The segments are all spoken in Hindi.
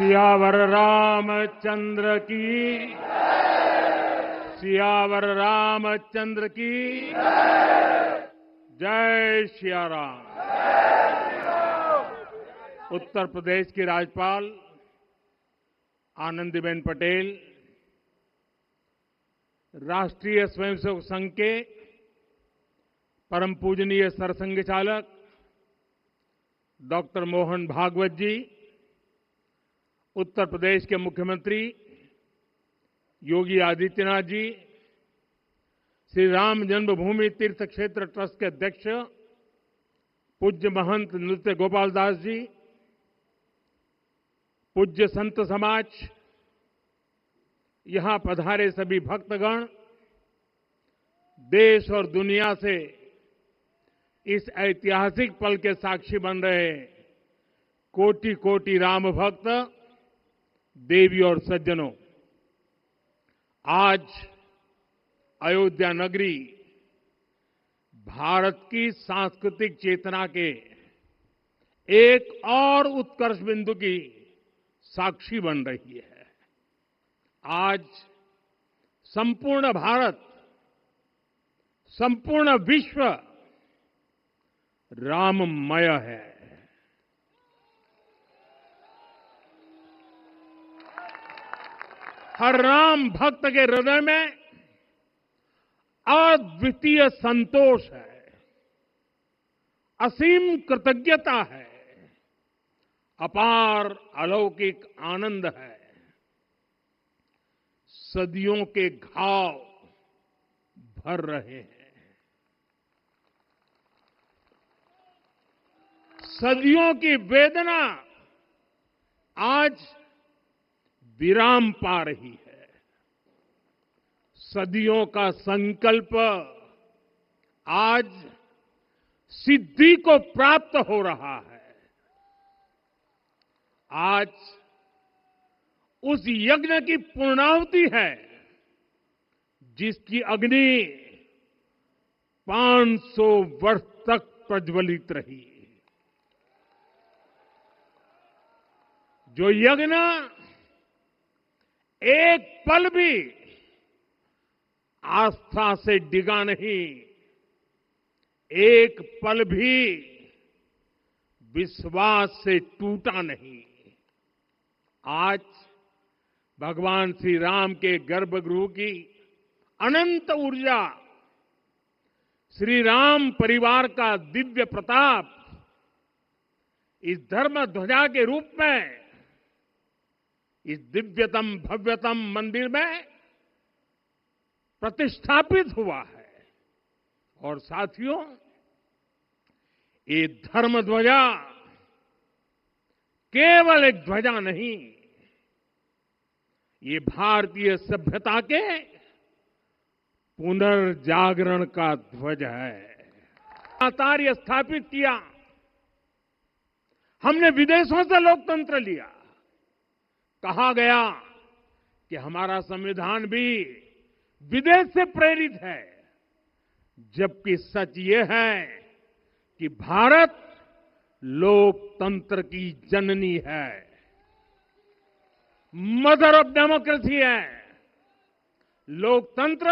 सियावर रामचंद्र की, सियावर रामचंद्र की जय सिया राम। उत्तर प्रदेश की राज्यपाल आनंदीबेन पटेल, राष्ट्रीय स्वयंसेवक संघ के परम पूजनीय सरसंघ चालक डॉक्टर मोहन भागवत जी, उत्तर प्रदेश के मुख्यमंत्री योगी आदित्यनाथ जी, श्री राम जन्मभूमि तीर्थ क्षेत्र ट्रस्ट के अध्यक्ष पूज्य महंत नृत्य गोपाल दास जी, पूज्य संत समाज, यहां पधारे सभी भक्तगण, देश और दुनिया से इस ऐतिहासिक पल के साक्षी बन रहे कोटि कोटि राम भक्त, देवी और सज्जनों, आज अयोध्या नगरी भारत की सांस्कृतिक चेतना के एक और उत्कर्ष बिंदु की साक्षी बन रही है। आज संपूर्ण भारत, संपूर्ण विश्व राममय है। हर राम भक्त के हृदय में अद्वितीय संतोष है, असीम कृतज्ञता है, अपार अलौकिक आनंद है। सदियों के घाव भर रहे हैं, सदियों की वेदना आज विराम पा रही है, सदियों का संकल्प आज सिद्धि को प्राप्त हो रहा है। आज उस यज्ञ की पूर्णाहुति है जिसकी अग्नि 500 वर्ष तक प्रज्वलित रही, जो यज्ञ एक पल भी आस्था से डिगा नहीं, एक पल भी विश्वास से टूटा नहीं। आज भगवान श्री राम के गर्भगृह की अनंत ऊर्जा, श्री राम परिवार का दिव्य प्रताप इस धर्म ध्वजा के रूप में इस दिव्यतम भव्यतम मंदिर में प्रतिष्ठापित हुआ है। और साथियों, ये धर्म ध्वजा केवल एक ध्वजा नहीं, ये भारतीय सभ्यता के पुनर्जागरण का ध्वज है। लगातार ये स्थापित किया, हमने विदेशों से लोकतंत्र लिया। कहा गया कि हमारा संविधान भी विदेश से प्रेरित है, जबकि सच ये है कि भारत लोकतंत्र की जननी है, मदर ऑफ डेमोक्रेसी है। लोकतंत्र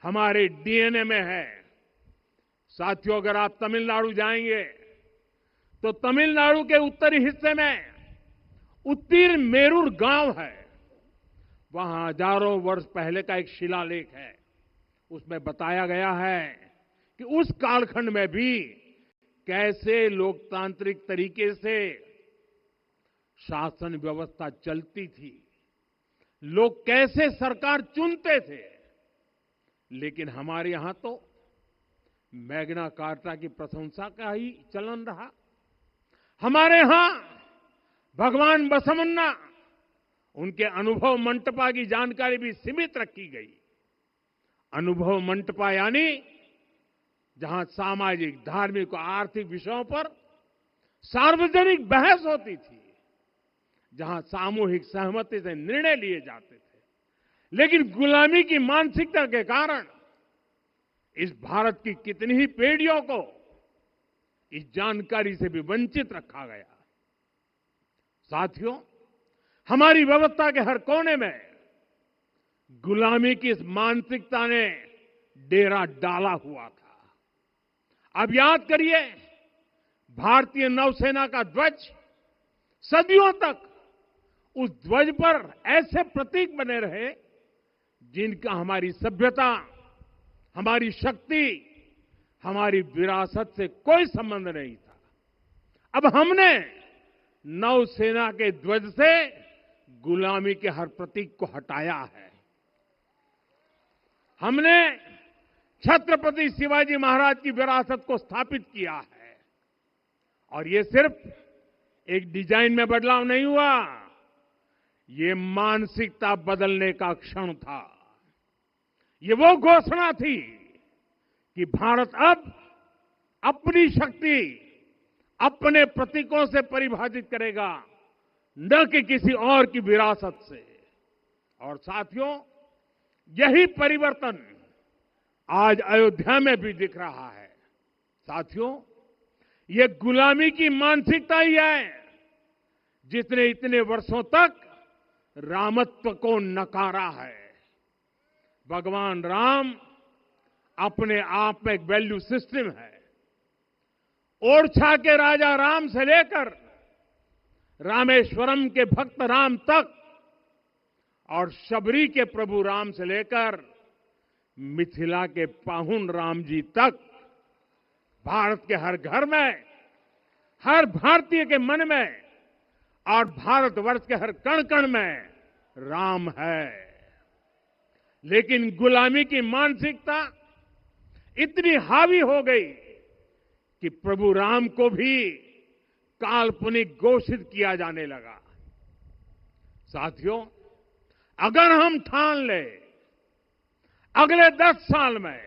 हमारे डीएनए में है। साथियों, अगर आप तमिलनाडु जाएंगे तो तमिलनाडु के उत्तरी हिस्से में उत्तीरमेरूर गांव है। वहां हजारों वर्ष पहले का एक शिलालेख है, उसमें बताया गया है कि उस कालखंड में भी कैसे लोकतांत्रिक तरीके से शासन व्यवस्था चलती थी, लोग कैसे सरकार चुनते थे। लेकिन हमारे यहां तो मैग्ना कार्टा की प्रशंसा का ही चलन रहा। हमारे यहां भगवान बसवन्ना, उनके अनुभव मंटपा की जानकारी भी सीमित रखी गई। अनुभव मंटपा यानी जहां सामाजिक, धार्मिक और आर्थिक विषयों पर सार्वजनिक बहस होती थी, जहां सामूहिक सहमति से निर्णय लिए जाते थे। लेकिन गुलामी की मानसिकता के कारण इस भारत की कितनी ही पीढ़ियों को इस जानकारी से भी वंचित रखा गया। साथियों, हमारी व्यवस्था के हर कोने में गुलामी की इस मानसिकता ने डेरा डाला हुआ था। अब याद करिए, भारतीय नौसेना का ध्वज सदियों तक उस ध्वज पर ऐसे प्रतीक बने रहे जिनका हमारी सभ्यता, हमारी शक्ति, हमारी विरासत से कोई संबंध नहीं था। अब हमने नौसेना के ध्वज से गुलामी के हर प्रतीक को हटाया है। हमने छत्रपति शिवाजी महाराज की विरासत को स्थापित किया है। और ये सिर्फ एक डिजाइन में बदलाव नहीं हुआ, ये मानसिकता बदलने का क्षण था। ये वो घोषणा थी कि भारत अब अपनी शक्ति अपने प्रतीकों से परिभाषित करेगा, न कि किसी और की विरासत से। और साथियों, यही परिवर्तन आज अयोध्या में भी दिख रहा है। साथियों, ये गुलामी की मानसिकता ही है जिसने इतने वर्षों तक रामत्व को नकारा है। भगवान राम अपने आप में एक वैल्यू सिस्टम है। ओरछा के राजा राम से लेकर रामेश्वरम के भक्त राम तक और शबरी के प्रभु राम से लेकर मिथिला के पाहुन राम जी तक भारत के हर घर में, हर भारतीय के मन में और भारतवर्ष के हर कण कण में राम है। लेकिन गुलामी की मानसिकता इतनी हावी हो गई कि प्रभु राम को भी काल्पनिक घोषित किया जाने लगा। साथियों, अगर हम ठान लें अगले 10 साल में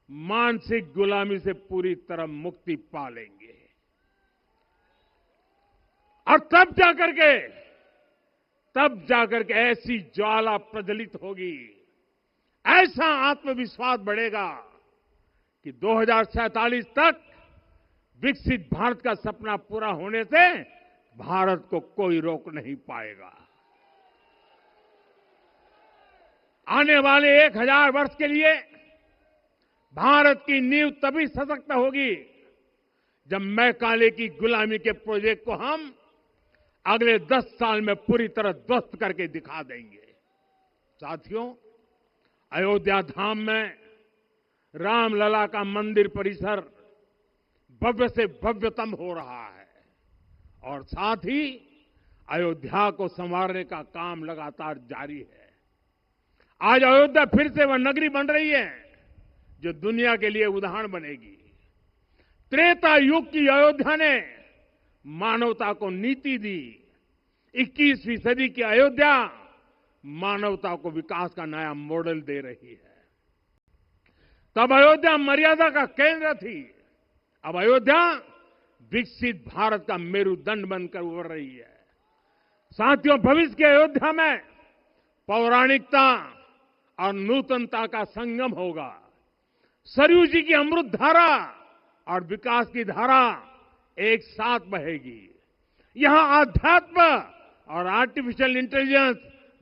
मानसिक गुलामी से पूरी तरह मुक्ति पा लेंगे, और तब जाकर के ऐसी ज्वाला प्रज्वलित होगी, ऐसा आत्मविश्वास बढ़ेगा कि 2047 तक विकसित भारत का सपना पूरा होने से भारत को कोई रोक नहीं पाएगा। आने वाले 1000 वर्ष के लिए भारत की नींव तभी सशक्त होगी जब मैकाले की गुलामी के प्रोजेक्ट को हम अगले 10 साल में पूरी तरह ध्वस्त करके दिखा देंगे। साथियों, अयोध्या धाम में रामलला का मंदिर परिसर भव्य से भव्यतम हो रहा है और साथ ही अयोध्या को संवारने का काम लगातार जारी है। आज अयोध्या फिर से वह नगरी बन रही है जो दुनिया के लिए उदाहरण बनेगी। त्रेता युग की अयोध्या ने मानवता को नीति दी। 21वीं सदी की अयोध्या मानवता को विकास का नया मॉडल दे रही है। तब अयोध्या मर्यादा का केंद्र थी, अब अयोध्या विकसित भारत का मेरुदंड बनकर उभर रही है। साथियों, भविष्य की अयोध्या में पौराणिकता और नूतनता का संगम होगा। सरयू जी की अमृत धारा और विकास की धारा एक साथ बहेगी। यहां आध्यात्म और आर्टिफिशियल इंटेलिजेंस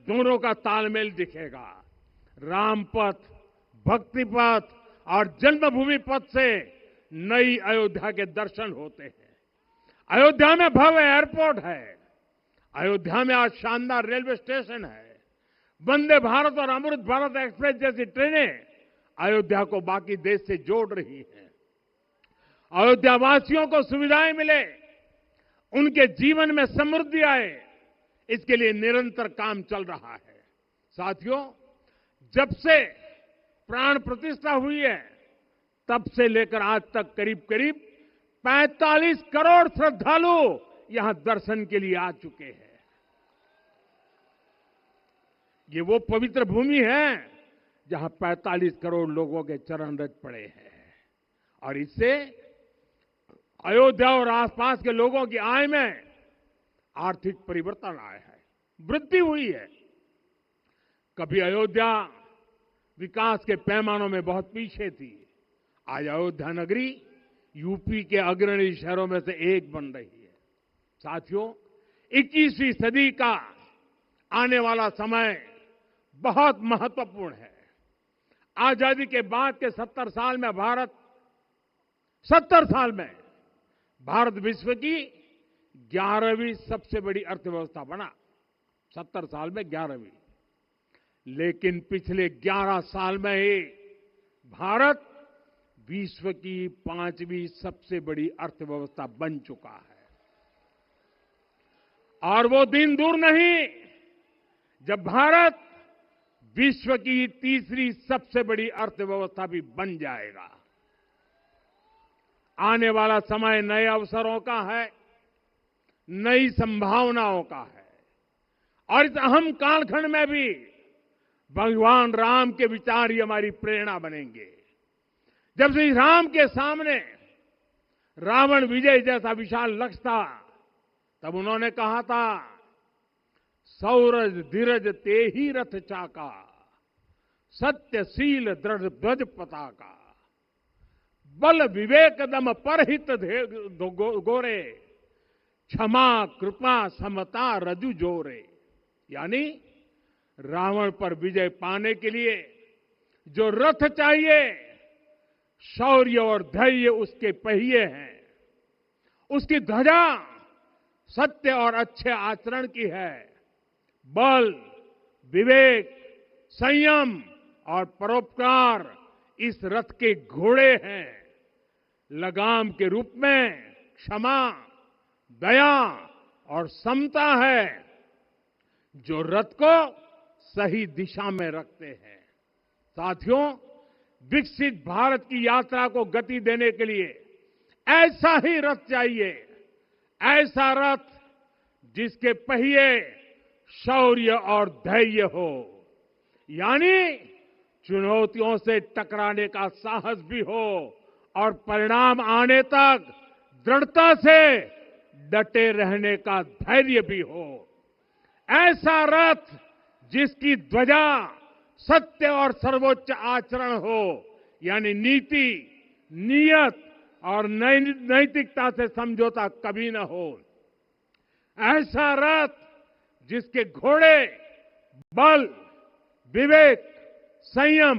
दोनों का तालमेल दिखेगा। राम पथ, भक्ति पथ और जन्मभूमि पथ से नई अयोध्या के दर्शन होते हैं। अयोध्या में भव्य एयरपोर्ट है। अयोध्या में आज शानदार रेलवे स्टेशन है। वंदे भारत और अमृत भारत एक्सप्रेस जैसी ट्रेनें अयोध्या को बाकी देश से जोड़ रही हैं। अयोध्या वासियों को सुविधाएं मिले, उनके जीवन में समृद्धि आए, इसके लिए निरंतर काम चल रहा है। साथियों, जब से प्राण प्रतिष्ठा हुई है तब से लेकर आज तक करीब 45 करोड़ श्रद्धालु यहां दर्शन के लिए आ चुके हैं। ये वो पवित्र भूमि है जहां 45 करोड़ लोगों के चरण रज पड़े हैं और इससे अयोध्या और आसपास के लोगों की आय में आर्थिक परिवर्तन आया है, वृद्धि हुई है। कभी अयोध्या विकास के पैमानों में बहुत पीछे थी, आज अयोध्या नगरी यूपी के अग्रणी शहरों में से एक बन रही है। साथियों, 21वीं सदी का आने वाला समय बहुत महत्वपूर्ण है। आजादी के बाद के 70 साल में भारत विश्व की 11वीं सबसे बड़ी अर्थव्यवस्था बना। 70 साल में 11वीं। लेकिन पिछले 11 साल में ही भारत विश्व की 5वीं सबसे बड़ी अर्थव्यवस्था बन चुका है। और वो दिन दूर नहीं जब भारत विश्व की 3री सबसे बड़ी अर्थव्यवस्था भी बन जाएगा। आने वाला समय नए अवसरों का है, नई संभावनाओं का है। और इस अहम कालखंड में भी भगवान राम के विचार ही हमारी प्रेरणा बनेंगे। जब श्री राम के सामने रावण विजय जैसा विशाल लक्ष्य था, तब उन्होंने कहा था, सौरज धीरज ते ही रथ चाका, सत्यशील दृढ़ ध्वज पताका, बल विवेक दम परहित गोरे, क्षमा कृपा समता रजु जोरे। यानी रावण पर विजय पाने के लिए जो रथ चाहिए, शौर्य और धैर्य उसके पहिए हैं, उसकी ध्वजा सत्य और अच्छे आचरण की है, बल विवेक संयम और परोपकार इस रथ के घोड़े हैं। लगाम के रूप में क्षमा दया और समता है जो रथ को सही दिशा में रखते हैं। साथियों, विकसित भारत की यात्रा को गति देने के लिए ऐसा ही रथ चाहिए, ऐसा रथ जिसके पहिए शौर्य और धैर्य हो, यानी चुनौतियों से टकराने का साहस भी हो और परिणाम आने तक दृढ़ता से डटे रहने का धैर्य भी हो। ऐसा रथ जिसकी ध्वजा सत्य और सर्वोच्च आचरण हो, यानी नीति नियत और नैतिकता से समझौता कभी न हो। ऐसा रथ जिसके घोड़े बल विवेक संयम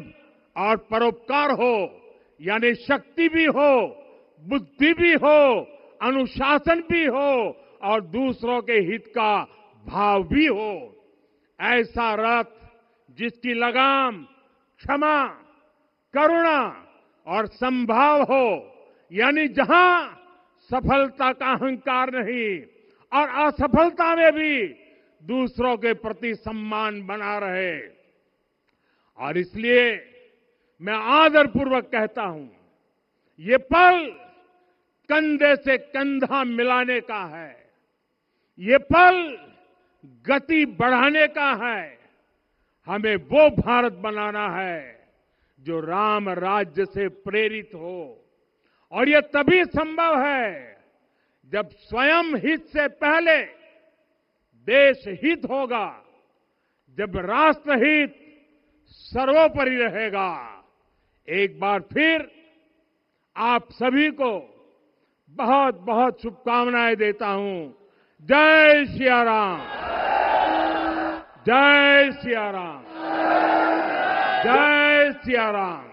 और परोपकार हो, यानी शक्ति भी हो बुद्धि भी हो अनुशासन भी हो और दूसरों के हित का भाव भी हो। ऐसा रथ जिसकी लगाम क्षमा करुणा और संभाव हो, यानी जहां सफलता का अहंकार नहीं और असफलता में भी दूसरों के प्रति सम्मान बना रहे। और इसलिए मैं आदरपूर्वक कहता हूं, ये पल कंधे से कंधा मिलाने का है, ये पल गति बढ़ाने का है। हमें वो भारत बनाना है जो राम राज्य से प्रेरित हो, और ये तभी संभव है जब स्वयं हित से पहले देश हित होगा, जब राष्ट्रहित सर्वोपरि रहेगा। एक बार फिर आप सभी को बहुत बहुत शुभकामनाएं देता हूं। जय सिया राम, जय सिया राम, जय सिया राम।